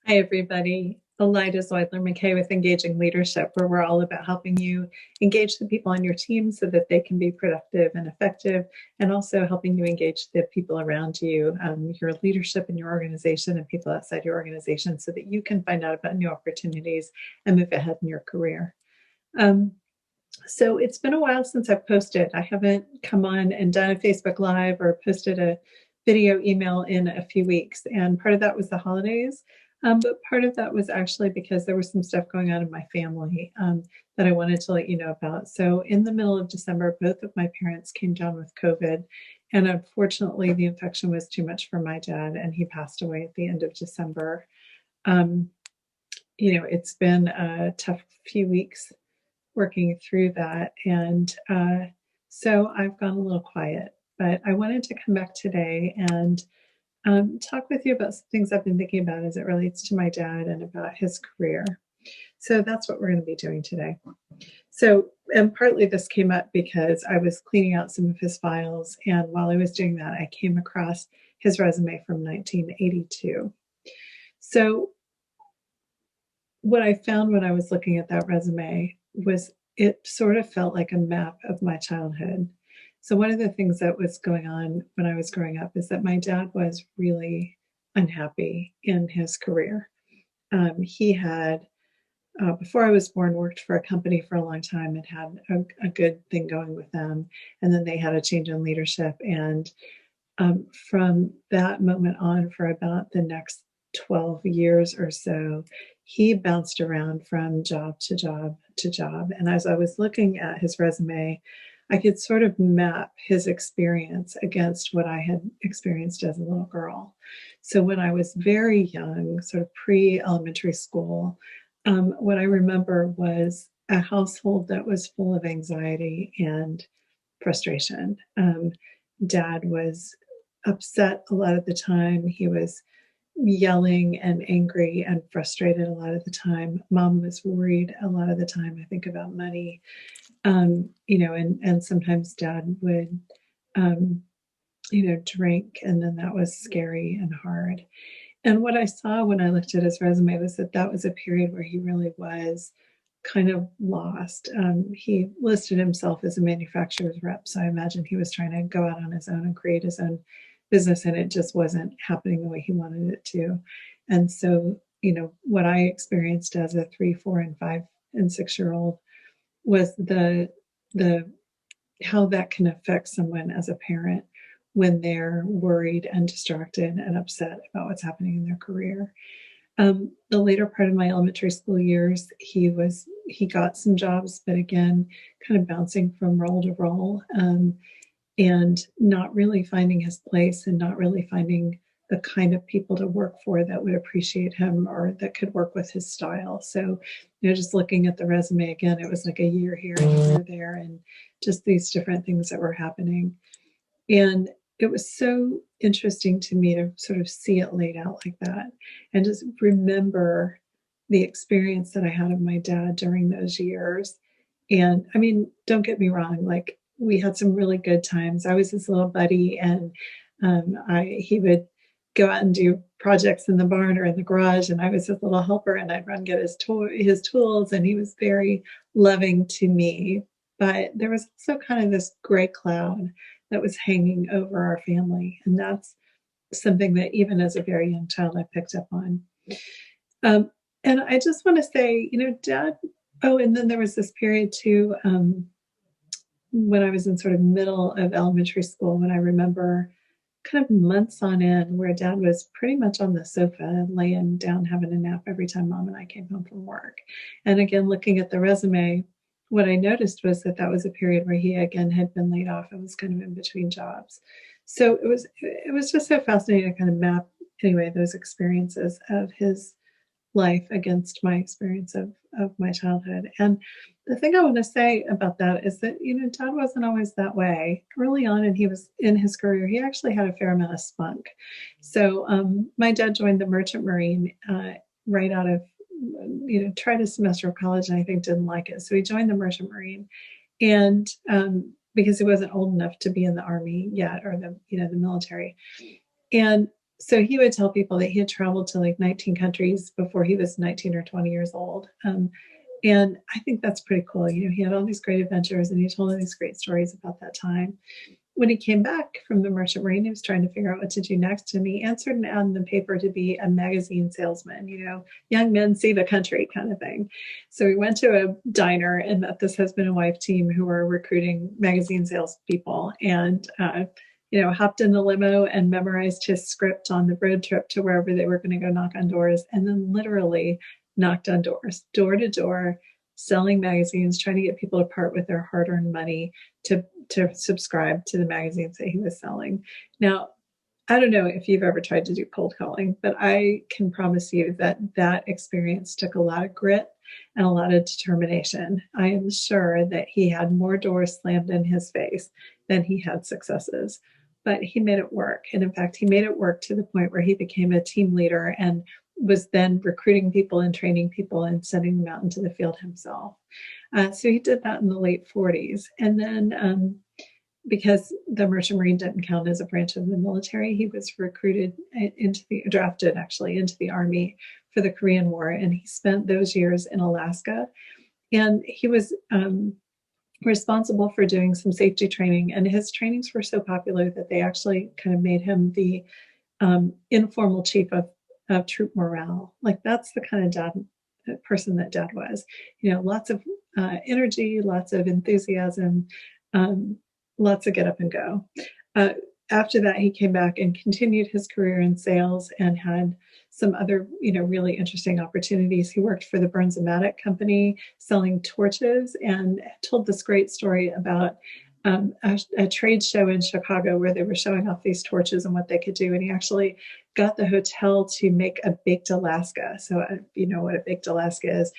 Hi, everybody. Elida Zweidler-McKay with Engaging Leadership, where we're all about helping you engage the people on your team so that they can be productive and effective, and also helping you engage the people around you, your leadership in your organization and people outside your organization, so that you can find out about new opportunities and move ahead in your career. So it's been a while since I've posted. I haven't come on and done a Facebook Live or posted a video email in a few weeks. And part of that was the holidays. But part of that was actually because there was some stuff going on in my family that I wanted to let you know about. So in the middle of December, both of my parents came down with COVID. And unfortunately, the infection was too much for my dad, and he passed away at the end of December. Um, it's been a tough few weeks working through that. And so I've gone a little quiet, but I wanted to come back today and talk with you about some things I've been thinking about as it relates to my dad and about his career. So that's what we're going to be doing today. So, and partly this came up because I was cleaning out some of his files. And while I was doing that, I came across his resume from 1982. So what I found when I was looking at that resume was it sort of felt like a map of my childhood. So one of the things that was going on when I was growing up is that my dad was really unhappy in his career. He had, before I was born, worked for a company for a long time and had a good thing going with them. And then they had a change in leadership. And from that moment on, for about the next 12 years or so, he bounced around from job to job to job. And as I was looking at his resume, I could sort of map his experience against what I had experienced as a little girl. So when I was very young, sort of pre-elementary school, what I remember was a household that was full of anxiety and frustration. Dad was upset a lot of the time. He was yelling and angry and frustrated a lot of the time. Mom was worried a lot of the time, I think, about money. And sometimes dad would, um, drink, and then that was scary and hard. And what I saw when I looked at his resume was that that was a period where he really was kind of lost. He listed himself as a manufacturer's rep, so I imagine he was trying to go out on his own and create his own business, and it just wasn't happening the way he wanted it to. And so, what I experienced as a 3, 4, and 5 and 6 year old was the how that can affect someone as a parent when they're worried and distracted and upset about what's happening in their career. The later part of my elementary school years, he got some jobs, but again, kind of bouncing from role to role, and not really finding his place and not really finding the kind of people to work for that would appreciate him or that could work with his style. So, just looking at the resume again, it was like a year here and a year there, and just these different things that were happening. And it was so interesting to me to sort of see it laid out like that and just remember the experience that I had of my dad during those years. And I mean, don't get me wrong, like we had some really good times. I was his little buddy, and he would go out and do projects in the barn or in the garage, and I was his little helper, and I'd run get his tools, and he was very loving to me. But there was also kind of this gray cloud that was hanging over our family. And that's something that even as a very young child, I picked up on. And I just want to say, Dad, oh, and then there was this period too, when I was in sort of middle of elementary school, when I remember kind of months on end where Dad was pretty much on the sofa, laying down, having a nap every time Mom and I came home from work. And again, looking at the resume, what I noticed was that that was a period where he again had been laid off and was kind of in between jobs. So it was just so fascinating to kind of map anyway those experiences of his life against my experience of my childhood. And the thing I want to say about that is that, Dad wasn't always that way. Early on, and he was in his career, he actually had a fair amount of spunk. So my dad joined the Merchant Marine right out of, tried a semester of college, and I think didn't like it. So he joined the Merchant Marine, and because he wasn't old enough to be in the Army yet, or the military. And So he would tell people that he had traveled to like 19 countries before he was 19 or 20 years old. And I think that's pretty cool. He had all these great adventures and he told all these great stories about that time. When he came back from the Merchant Marine, he was trying to figure out what to do next. And he answered an ad in the paper to be a magazine salesman, young men see the country kind of thing. So he went to a diner and met this husband and wife team who were recruiting magazine salespeople and, hopped in the limo and memorized his script on the road trip to wherever they were going to go knock on doors, and then literally knocked on doors, door to door, selling magazines, trying to get people to part with their hard-earned money to subscribe to the magazines that he was selling. Now, I don't know if you've ever tried to do cold calling, but I can promise you that that experience took a lot of grit and a lot of determination. I am sure that he had more doors slammed in his face than he had successes, but he made it work. And in fact, he made it work to the point where he became a team leader and was then recruiting people and training people and sending them out into the field himself. So he did that in the late 40s. And then because the Merchant Marine didn't count as a branch of the military, he was drafted into the Army for the Korean War. And he spent those years in Alaska. And he was responsible for doing some safety training. And his trainings were so popular that they actually kind of made him the informal chief of troop morale. Like that's the kind of person that Dad was. Lots of energy, lots of enthusiasm, lots of get up and go. After that, he came back and continued his career in sales and had some other, really interesting opportunities. He worked for the Burns-O-Matic company selling torches and told this great story about a trade show in Chicago where they were showing off these torches and what they could do. And he actually got the hotel to make a baked Alaska. So you know what a baked Alaska is,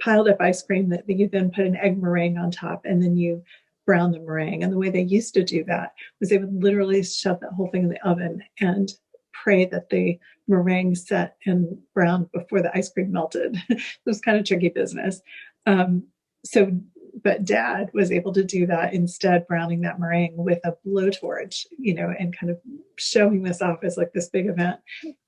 piled up ice cream that you then put an egg meringue on top and then you brown the meringue. And the way they used to do that was they would literally shove that whole thing in the oven and pray that the meringue set and browned before the ice cream melted. It was kind of tricky business. But Dad was able to do that instead, browning that meringue with a blowtorch, and kind of showing this off as like this big event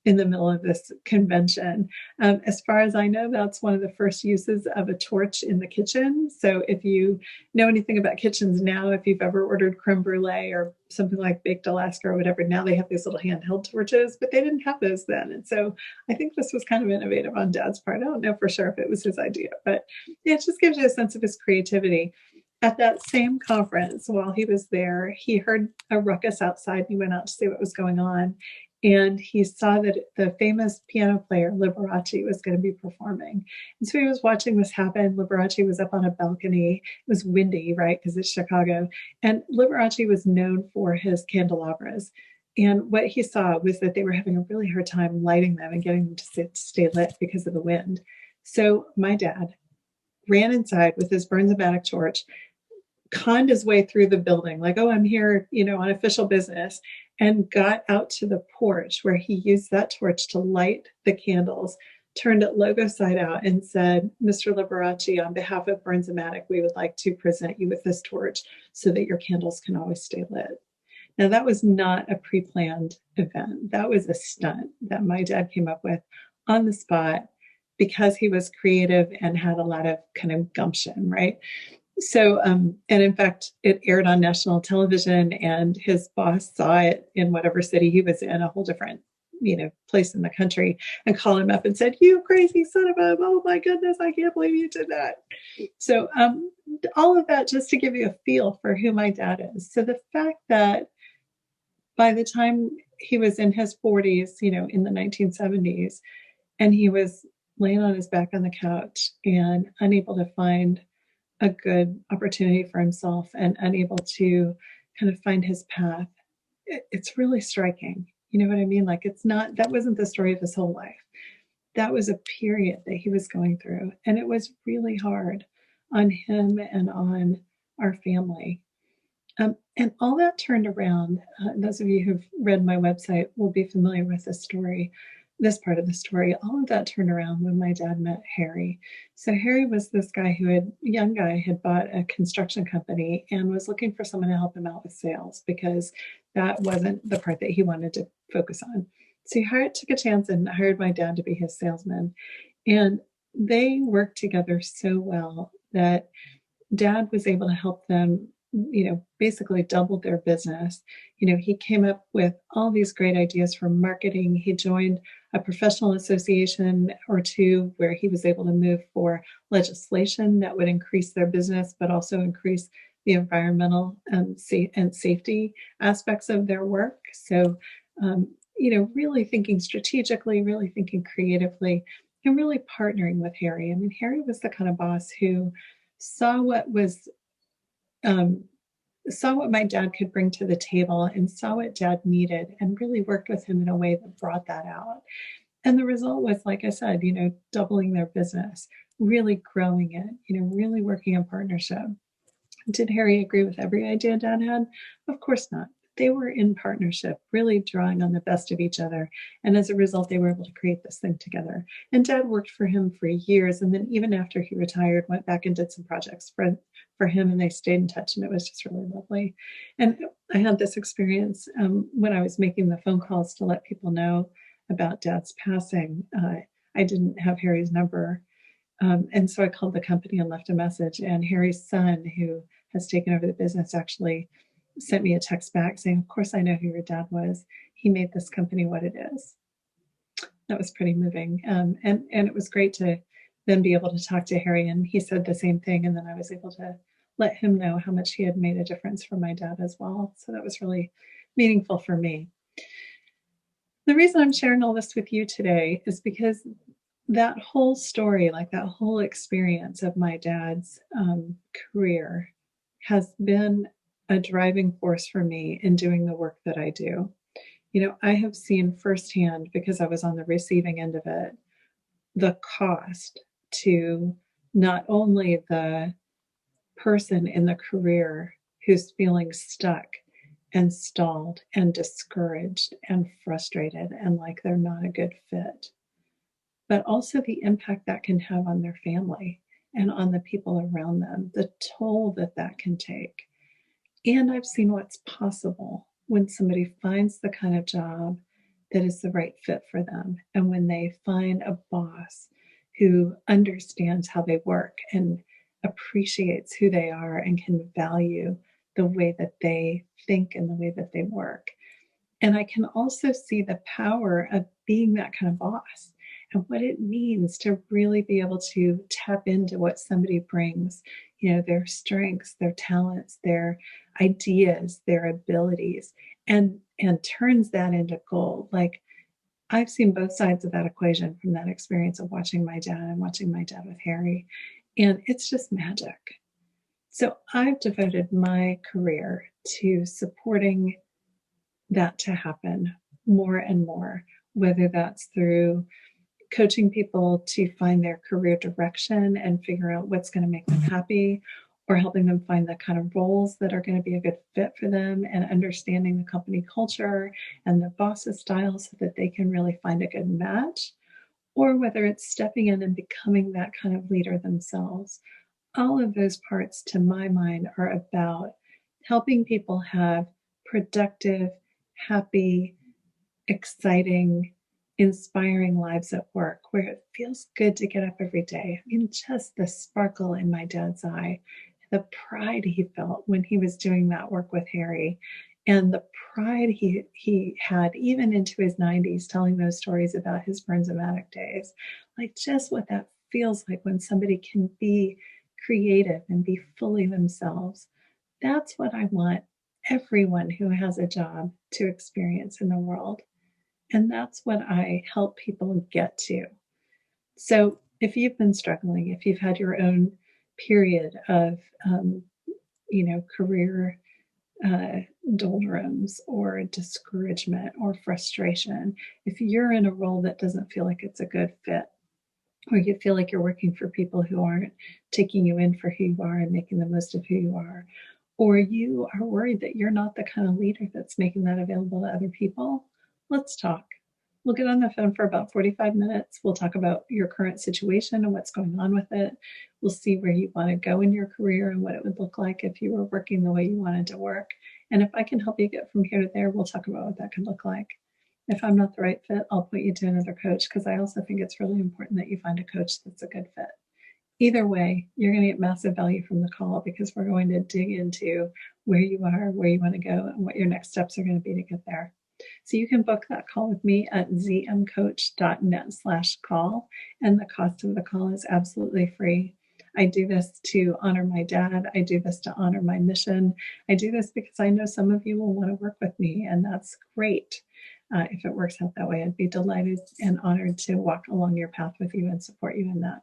in the middle of this convention. As far as I know, that's one of the first uses of a torch in the kitchen. So if you know anything about kitchens now, if you've ever ordered creme brulee or something like baked Alaska or whatever, now they have these little handheld torches, but they didn't have those then. And so I think this was kind of innovative on Dad's part. I don't know for sure if it was his idea, but yeah, it just gives you a sense of his creativity. At that same conference, while he was there, he heard a ruckus outside. He went out to see what was going on. And he saw that the famous piano player Liberace was going to be performing. And so he was watching this happen. Liberace was up on a balcony. It was windy, right? Because it's Chicago. And Liberace was known for his candelabras. And what he saw was that they were having a really hard time lighting them and getting them to stay lit because of the wind. So my dad ran inside with his Burns-O-Matic torch, conned his way through the building, like, oh, I'm here, on official business, and got out to the porch where he used that torch to light the candles, turned it logo side out and said, Mr. Liberace, on behalf of Burns-O-Matic, we would like to present you with this torch so that your candles can always stay lit. Now, that was not a pre-planned event. That was a stunt that my dad came up with on the spot because he was creative and had a lot of kind of gumption, right? So, and in fact, it aired on national television and his boss saw it in whatever city he was in, a whole different, place in the country, and called him up and said, you crazy son of a, oh my goodness, I can't believe you did that. So all of that just to give you a feel for who my dad is. So the fact that by the time he was in his 40s, in the 1970s, and he was laying on his back on the couch and unable to find a good opportunity for himself and unable to kind of find his path, it's really striking. You know what I mean? Like that wasn't the story of his whole life. That was a period that he was going through. And it was really hard on him and on our family. And all that turned around. Those of you who've read my website will be familiar with this story. This part of the story, all of that turned around when my dad met Harry. So Harry was this guy young guy had bought a construction company and was looking for someone to help him out with sales because that wasn't the part that he wanted to focus on. So he took a chance and hired my dad to be his salesman. And they worked together so well that dad was able to help them, basically double their business. He came up with all these great ideas for marketing. He joined a professional association or two where he was able to move for legislation that would increase their business, but also increase the environmental and safety aspects of their work. So, really thinking strategically, really thinking creatively, and really partnering with Harry. I mean, Harry was the kind of boss who saw what was um, saw what my dad could bring to the table and saw what dad needed and really worked with him in a way that brought that out. And the result was, like I said, doubling their business, really growing it, really working in partnership. Did Harry agree with every idea Dad had? Of course not. They were in partnership, really drawing on the best of each other. And as a result, they were able to create this thing together. And Dad worked for him for years. And then even after he retired, went back and did some projects for him, and they stayed in touch. And it was just really lovely. And I had this experience when I was making the phone calls to let people know about Dad's passing. I didn't have Harry's number, and so I called the company and left a message. And Harry's son, who has taken over the business, actually sent me a text back saying, "Of course, I know who your dad was. He made this company what it is." That was pretty moving. And it was great to then be able to talk to Harry. And he said the same thing. And then I was able to let him know how much he had made a difference for my dad as well. So that was really meaningful for me. The reason I'm sharing all this with you today is because that whole story, like that whole experience of my dad's career, has been a driving force for me in doing the work that I do. I have seen firsthand, because I was on the receiving end of it, the cost to not only the person in the career who's feeling stuck and stalled and discouraged and frustrated and like they're not a good fit, but also the impact that can have on their family and on the people around them, the toll that that can take. And I've seen what's possible when somebody finds the kind of job that is the right fit for them, and when they find a boss who understands how they work and appreciates who they are and can value the way that they think and the way that they work. And I can also see the power of being that kind of boss and what it means to really be able to tap into what somebody brings, their strengths, their talents, their ideas, their abilities, and turns that into gold. Like, I've seen both sides of that equation from that experience of watching my dad and watching my dad with Harry, and it's just magic. So I've devoted my career to supporting that to happen more and more, whether that's through coaching people to find their career direction and figure out what's going to make them happy, or helping them find the kind of roles that are going to be a good fit for them, and understanding the company culture and the boss's style so that they can really find a good match, or whether it's stepping in and becoming that kind of leader themselves. All of those parts, to my mind, are about helping people have productive, happy, exciting, inspiring lives at work where it feels good to get up every day. I mean, just the sparkle in my dad's eye, the pride he felt when he was doing that work with Harry, and the pride he had even into his 90s telling those stories about his Bernzomatic days. Like, just what that feels like when somebody can be creative and be fully themselves. That's what I want everyone who has a job to experience in the world. And that's what I help people get to. So if you've been struggling, if you've had your own period of, career doldrums or discouragement or frustration, if you're in a role that doesn't feel like it's a good fit, or you feel like you're working for people who aren't taking you in for who you are and making the most of who you are, or you are worried that you're not the kind of leader that's making that available to other people, let's talk. We'll get on the phone for about 45 minutes. We'll talk about your current situation and what's going on with it. We'll see where you want to go in your career and what it would look like if you were working the way you wanted to work. And if I can help you get from here to there, we'll talk about what that could look like. If I'm not the right fit, I'll put you to another coach because I also think it's really important that you find a coach that's a good fit. Either way, you're going to get massive value from the call because we're going to dig into where you are, where you want to go, and what your next steps are going to be to get there. So you can book that call with me at zmcoach.net/call, and the cost of the call is absolutely free. I do this to honor my dad. I do this to honor my mission. I do this because I know some of you will want to work with me, and that's great. If it works out that way, I'd be delighted and honored to walk along your path with you and support you in that.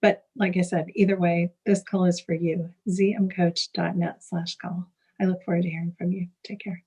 But like I said, either way, this call is for you. zmcoach.net/call. I look forward to hearing from you. Take care.